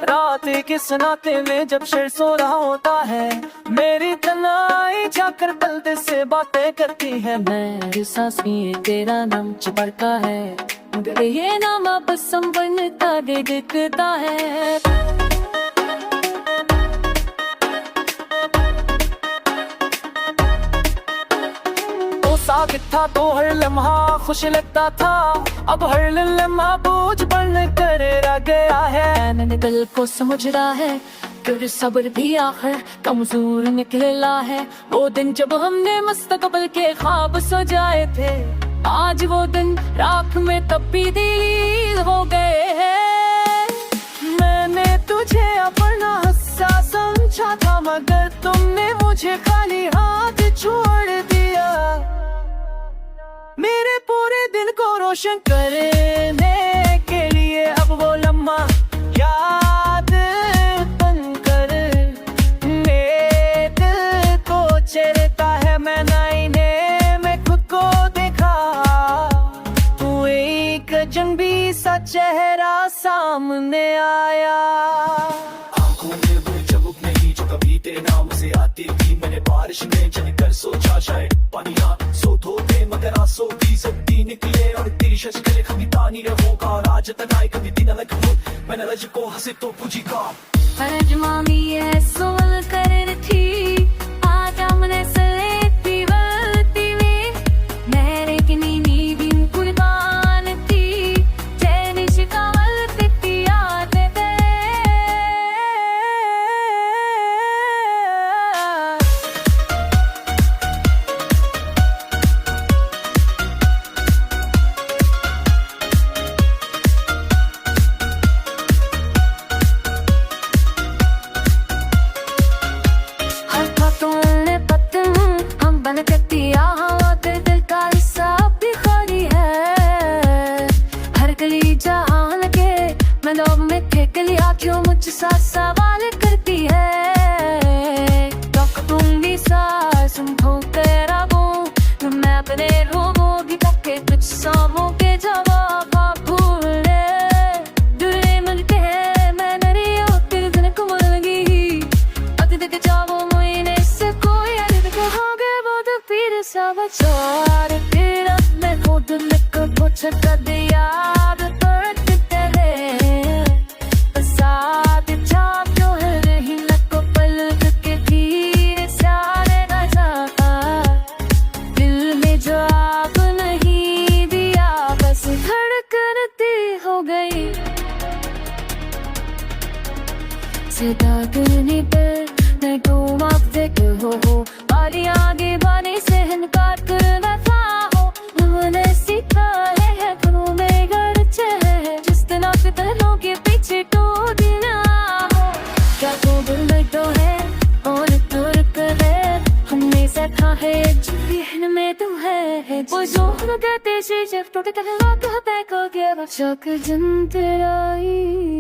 रात के सन्नाटे में जब शेर सो रहा होता है, मेरी तन्हाई जाकर पर्दे से बातें करती है। मेरी सांस में तेरा नाम चिपका है, मगर ये नाम अब संबंधता दे दिखता है। साकित था तो हर लम्हा खुश लगता था, अब हर लम्हा बोझ बन कर रह गया है। मैंने दिल को समझ रहा है फिर सब्र भी आखिर कमजोर निकला है। वो दिन जब हमने मुस्तकबिल के ख्वाब सजाए थे, आज वो दिन राख में तब्दील हो गए हैं। मैंने तुझे अपना हिस्सा समझा था, मगर तुमने मुझे खाली हाथ छोड़ दिया। मेरे पूरे दिल को रोशन करने के लिए अब वो लम्हा याद बनकर मेरे दिल को चेरता है। मैं आईने में खुद को देखा, तू एक अजनबी सा चेहरा सामने आया। आंखों में वो चबुक नहीं जो कभी तेरे नाम से आती थी। मैंने बारिश में चल कर सोचा शायद पानिया सो धोते, मगर आंसू भी सबकी निकले और तेरी शक्ल कभी तानी रहोगा। राज तनाई कभी दिन अलग हो, मैंने रज को हंसे तो पूजी का मामी ये सोल कर थी आज हमने सलेती वलती में मेरे किनी नींद कुर्बान थी तेरी शिकावत तेरी याद दे। क्यों मुझसे सवाल करती है, तुम सांस तेरा वो मैं अपने रोबोगी तक कुछ सामों के जवाब भूले दुरे मिलते हैं। मैं नहीं होती दिन को लगी अति देख जाओ मुझे से कोई अलग कहोगे वो तो फिर सब छोड़ तेरा मैं खुद लिख पूछ कर दिया। दागने पर मैं तुम आप देख हो बारी आगे बाने से इनकार करना था हो। मैंने सीखा है तुम में गर्च है जिस दिन आप तरह के पीछे टूटना हो। क्या तो दिल तो है और तुरक है, हमने सीखा है जीवन में तुम है वो जोर कहते से जब टूटे तक रात है को गया शक जंतराई।